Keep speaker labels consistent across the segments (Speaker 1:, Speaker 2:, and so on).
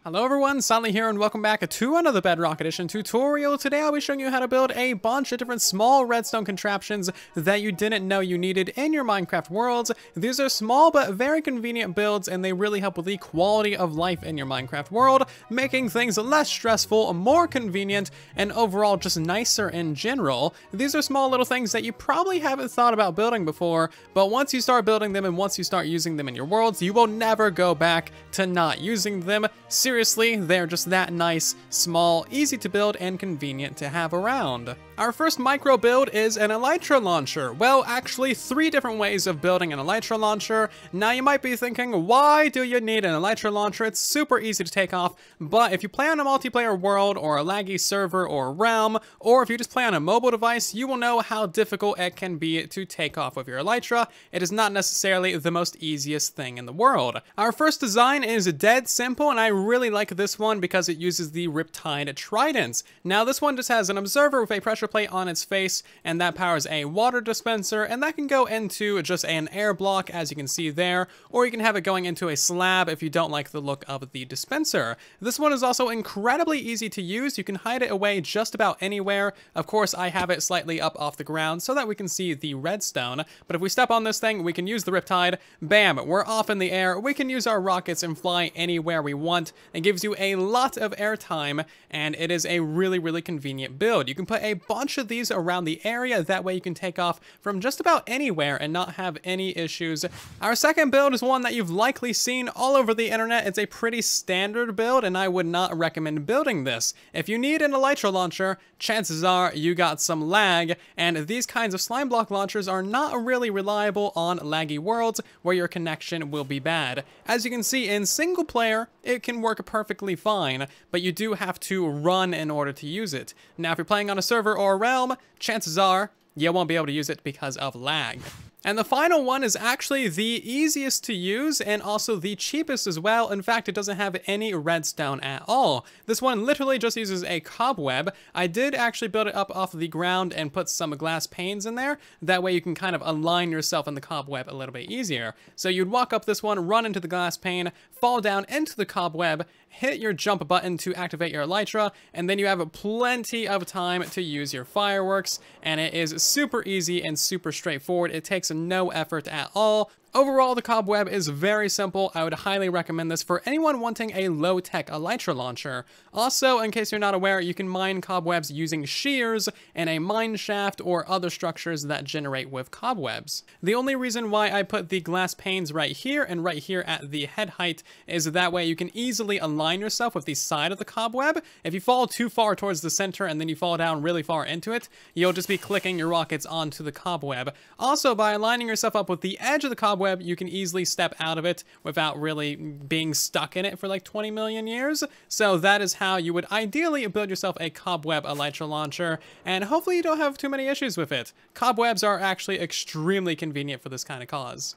Speaker 1: Hello everyone, Sally here and welcome back to another Bedrock Edition tutorial. Today I'll be showing you how to build a bunch of different small redstone contraptions that you didn't know you needed in your Minecraft worlds. These are small but very convenient builds and they really help with the quality of life in your Minecraft world, making things less stressful, more convenient, and overall just nicer in general. These are small little things that you probably haven't thought about building before, but once you start building them and once you start using them in your worlds, you will never go back to not using them. Seriously, they're just that nice, small, easy to build, and convenient to have around. Our first micro build is an elytra launcher. Well, actually, 3 different ways of building an elytra launcher. Now you might be thinking, why do you need an elytra launcher? It's super easy to take off, but if you play on a multiplayer world or a laggy server or realm, or if you just play on a mobile device, you will know how difficult it can be to take off with your elytra. It is not necessarily the most easiest thing in the world. Our first design is dead simple, and I really like this one because it uses the Riptide Tridents. Now this one just has an observer with a pressure plate on its face, and that powers a water dispenser, and that can go into just an air block, as you can see there, or you can have it going into a slab if you don't like the look of the dispenser. This one is also incredibly easy to use. You can hide it away just about anywhere. Of course, I have it slightly up off the ground so that we can see the redstone, but if we step on this thing, we can use the Riptide. Bam, we're off in the air. We can use our rockets and fly anywhere we want. It gives you a lot of airtime, and it is a really convenient build. You can put a bunch of these around the area, that way you can take off from just about anywhere and not have any issues. Our second build is one that you've likely seen all over the internet. It's a pretty standard build, and I would not recommend building this. If you need an elytra launcher, chances are you got some lag, and these kinds of slime block launchers are not really reliable on laggy worlds where your connection will be bad. As you can see, in single player, it can work perfectly fine, but you do have to run in order to use it. Now, if you're playing on a server or a realm, chances are you won't be able to use it because of lag. And the final one is actually the easiest to use and also the cheapest as well. In fact, it doesn't have any redstone at all. This one literally just uses a cobweb. I did actually build it up off the ground and put some glass panes in there. That way you can kind of align yourself in the cobweb a little bit easier. So you'd walk up this one, run into the glass pane, fall down into the cobweb, hit your jump button to activate your elytra, and then you have plenty of time to use your fireworks, and it is super easy and super straightforward. It takes no effort at all. Overall, the cobweb is very simple. I would highly recommend this for anyone wanting a low-tech elytra launcher. Also, in case you're not aware, you can mine cobwebs using shears and a mine shaft or other structures that generate with cobwebs. The only reason why I put the glass panes right here and right here at the head height is that way you can easily align yourself with the side of the cobweb. If you fall too far towards the center and then you fall down really far into it, you'll just be clicking your rockets onto the cobweb. Also, by aligning yourself up with the edge of the cobweb, you can easily step out of it without really being stuck in it for like 20 million years. So that is how you would ideally build yourself a cobweb elytra launcher, and hopefully you don't have too many issues with it. Cobwebs are actually extremely convenient for this kind of cause.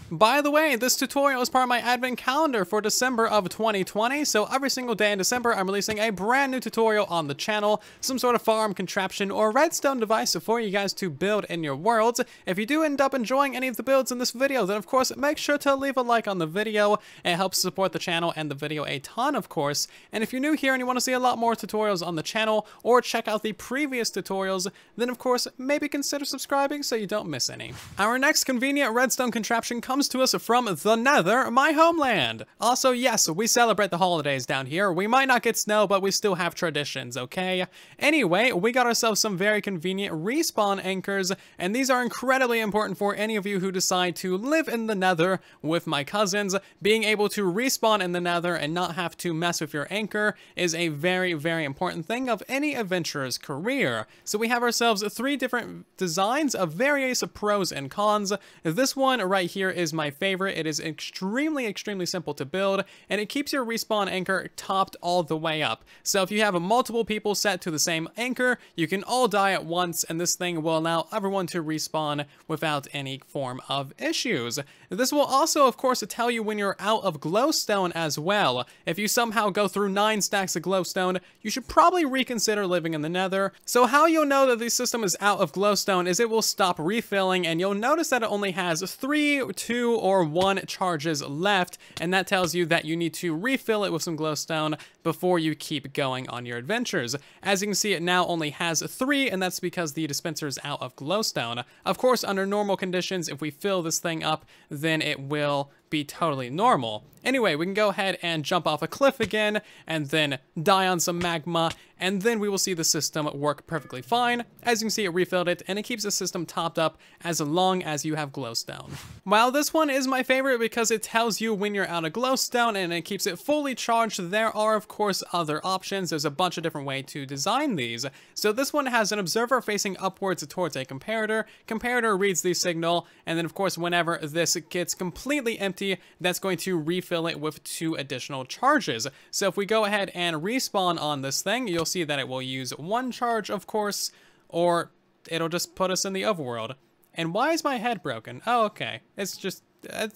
Speaker 1: By the way, this tutorial is part of my advent calendar for December of 2020, so every single day in December I'm releasing a brand new tutorial on the channel, some sort of farm contraption or redstone device for you guys to build in your worlds. If you do end up enjoying any of the builds in this video, then of course make sure to leave a like on the video. It helps support the channel and the video a ton, of course. And if you're new here and you want to see a lot more tutorials on the channel or check out the previous tutorials, then of course maybe consider subscribing so you don't miss any. Our next convenient redstone contraption comes to us from the Nether, my homeland. Also, yes, we celebrate the holidays down here. We might not get snow, but we still have traditions, okay? Anyway, we got ourselves some very convenient respawn anchors, and these are incredibly important for any of you who decide to live in the Nether with my cousins. Being able to respawn in the Nether and not have to mess with your anchor is a very important thing of any adventurer's career. So we have ourselves 3 different designs of various pros and cons. This one right here is my favorite. It is extremely simple to build, and it keeps your respawn anchor topped all the way up. So if you have multiple people set to the same anchor, you can all die at once, and this thing will allow everyone to respawn without any form of issues. This will also, of course, tell you when you're out of glowstone as well. If you somehow go through 9 stacks of glowstone, you should probably reconsider living in the Nether. So how you'll know that the system is out of glowstone is it will stop refilling, and you'll notice that it only has 3, 2, or 1 charges left, and that tells you that you need to refill it with some glowstone before you keep going on your adventures. As you can see, it now only has 3, and that's because the dispenser is out of glowstone. Of course, under normal conditions, if we fill this thing up, then it will be totally normal. Anyway, we can go ahead and jump off a cliff again, and then die on some magma, and then we will see the system work perfectly fine. As you can see, it refilled it, and it keeps the system topped up as long as you have glowstone. While this one is my favorite because it tells you when you're out of glowstone and it keeps it fully charged, there are of course other options. There's a bunch of different ways to design these. So this one has an observer facing upwards towards a comparator. Comparator reads the signal, and then of course whenever this gets completely empty, that's going to refill it with 2 additional charges. So if we go ahead and respawn on this thing, you'll see that it will use 1 charge, of course, or it'll just put us in the overworld. And why is my head broken? Oh, okay. It's just,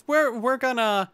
Speaker 1: we're gonna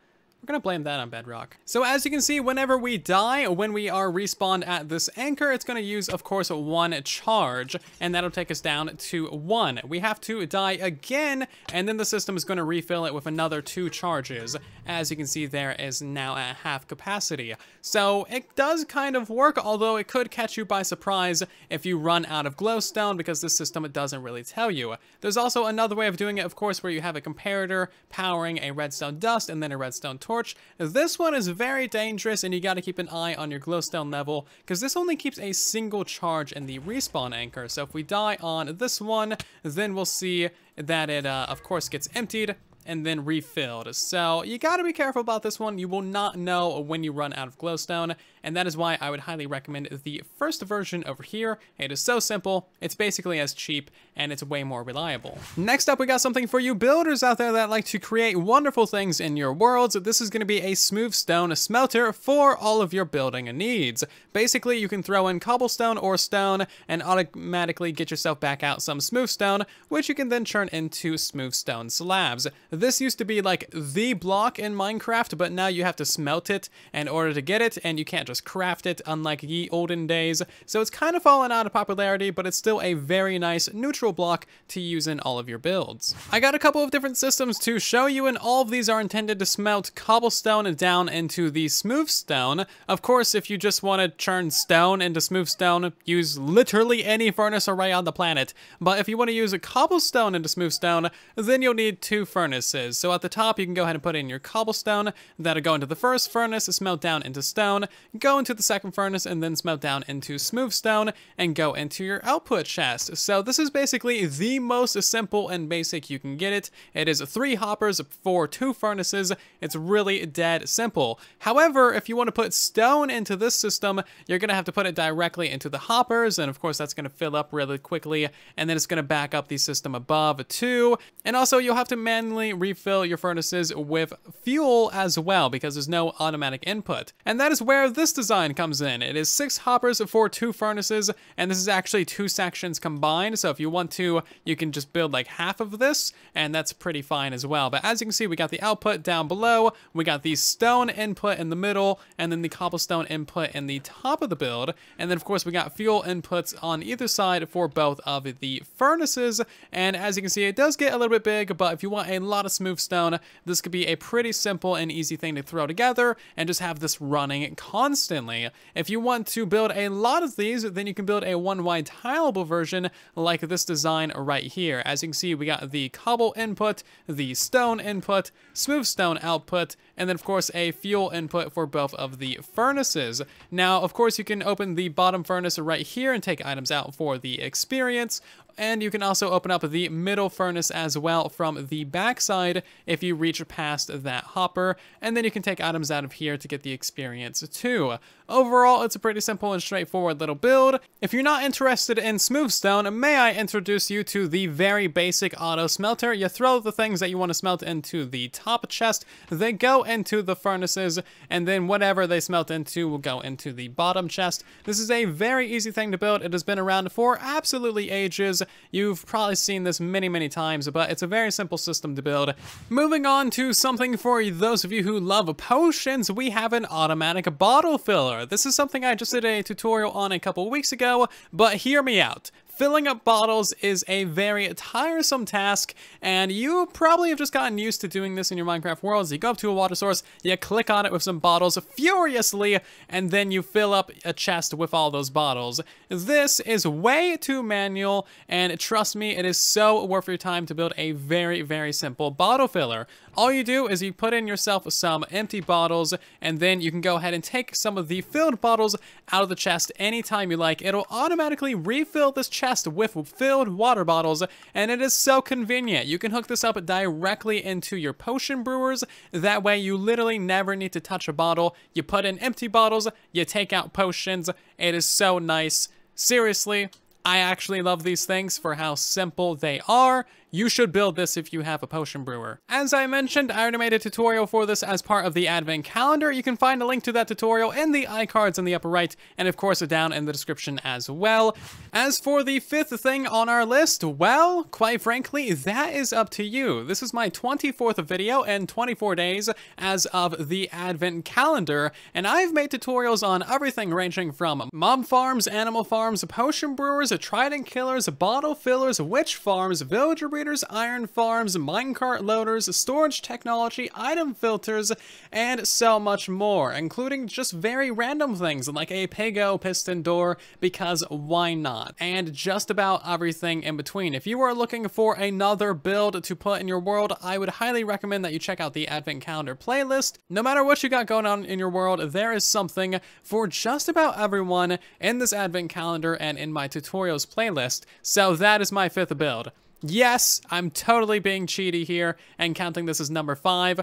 Speaker 1: blame that on Bedrock. So as you can see, whenever we die, when we are respawned at this anchor, it's gonna use, of course, 1 charge, and that'll take us down to 1. We have to die again, and then the system is gonna refill it with another 2 charges. As you can see, there is now at half capacity. So it does kind of work, although it could catch you by surprise if you run out of glowstone, because this system doesn't really tell you. There's also another way of doing it, of course, where you have a comparator powering a redstone dust and then a redstone torch. This one is very dangerous, and you got to keep an eye on your glowstone level, because this only keeps a single charge in the respawn anchor. So if we die on this one, then we'll see that it of course gets emptied and then refilled. So you gotta be careful about this one. You will not know when you run out of glowstone, and that is why I would highly recommend the first version over here. It is so simple, it's basically as cheap, and it's way more reliable. Next up, we got something for you builders out there that like to create wonderful things in your worlds. This is gonna be a smooth stone smelter for all of your building needs. Basically, you can throw in cobblestone or stone and automatically get yourself back out some smooth stone, which you can then turn into smooth stone slabs. This used to be like the block in Minecraft, but now you have to smelt it in order to get it, and you can't just craft it, unlike ye olden days. So it's kind of fallen out of popularity, but it's still a very nice neutral block to use in all of your builds. I got a couple of different systems to show you, and all of these are intended to smelt cobblestone down into the smooth stone. Of course, if you just want to turn stone into smooth stone, use literally any furnace array on the planet. But if you want to use a cobblestone into smooth stone, then you'll need 2 furnaces. So at the top, you can go ahead and put in your cobblestone. That'll go into the first furnace, smelt down into stone, go into the second furnace, and then smelt down into smooth stone, and go into your output chest. So this is basically the most simple and basic you can get it. It is 3 hoppers for 2 furnaces. It's really dead simple. However, if you want to put stone into this system, you're going to have to put it directly into the hoppers, and of course that's going to fill up really quickly, and then it's going to back up the system above too. And also, you'll have to manually refill your furnaces with fuel as well, because there's no automatic input. And that is where this design comes in. It is 6 hoppers for 2 furnaces, and this is actually 2 sections combined. So if you want to, you can just build like half of this, and that's pretty fine as well. But as you can see, we got the output down below, we got the stone input in the middle, and then the cobblestone input in the top of the build. And then of course we got fuel inputs on either side for both of the furnaces. And as you can see, it does get a little bit big, but if you want a lot of smooth stone, this could be a pretty simple and easy thing to throw together and just have this running constantly. If you want to build a lot of these, then you can build a 1-wide tileable version like this design right here. As you can see, we got the cobble input, the stone input, smooth stone output, and then of course a fuel input for both of the furnaces. Now, of course, you can open the bottom furnace right here and take items out for the experience. And you can also open up the middle furnace as well from the backside if you reach past that hopper, and then you can take items out of here to get the experience too. Overall, it's a pretty simple and straightforward little build. If you're not interested in smoothstone, may I introduce you to the very basic auto smelter. You throw the things that you want to smelt into the top chest, they go into the furnaces, and then whatever they smelt into will go into the bottom chest. This is a very easy thing to build. It has been around for absolutely ages. You've probably seen this many times, but it's a very simple system to build. Moving on to something for those of you who love potions, we have an automatic bottle filler. This is something I just did a tutorial on a couple weeks ago, but hear me out. filling up bottles is a very tiresome task, and you probably have just gotten used to doing this in your Minecraft worlds. You go up to a water source, you click on it with some bottles furiously, and then you fill up a chest with all those bottles. This is way too manual, and trust me, it is so worth your time to build a very, very simple bottle filler. All you do is you put in yourself some empty bottles, and then you can go ahead and take some of the filled bottles out of the chest anytime you like. It'll automatically refill this chest with filled water bottles, and it is so convenient. You can hook this up directly into your potion brewers. That way you literally never need to touch a bottle. You put in empty bottles, you take out potions. It is so nice. Seriously, I actually love these things for how simple they are. You should build this if you have a potion brewer. As I mentioned, I already made a tutorial for this as part of the advent calendar. You can find a link to that tutorial in the iCards in the upper right, and of course down in the description as well. As for the fifth thing on our list, well, quite frankly, that is up to you. This is my 24th video in 24 days as of the advent calendar, and I've made tutorials on everything ranging from mob farms, animal farms, potion brewers, trident killers, bottle fillers, witch farms, villager breeders, iron farms, minecart loaders, storage technology, item filters, and so much more, including just very random things like a Pego piston door, because why not? And just about everything in between. If you are looking for another build to put in your world, I would highly recommend that you check out the advent calendar playlist. No matter what you got going on in your world, there is something for just about everyone in this advent calendar and in my tutorials playlist. So that is my fifth build. Yes, I'm totally being cheaty here and counting this as number 5.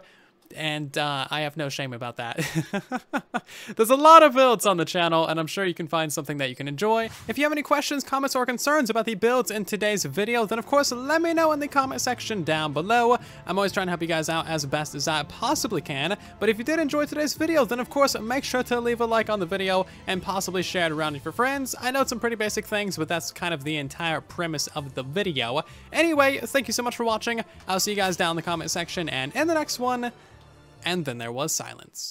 Speaker 1: And I have no shame about that. There's a lot of builds on the channel, and I'm sure you can find something that you can enjoy. If you have any questions, comments, or concerns about the builds in today's video, then of course let me know in the comment section down below. I'm always trying to help you guys out as best as I possibly can. But if you did enjoy today's video, then of course make sure to leave a like on the video and possibly share it around with your friends. I know it's some pretty basic things, but that's kind of the entire premise of the video. Anyway, thank you so much for watching. I'll see you guys down in the comment section and in the next one. And then there was silence.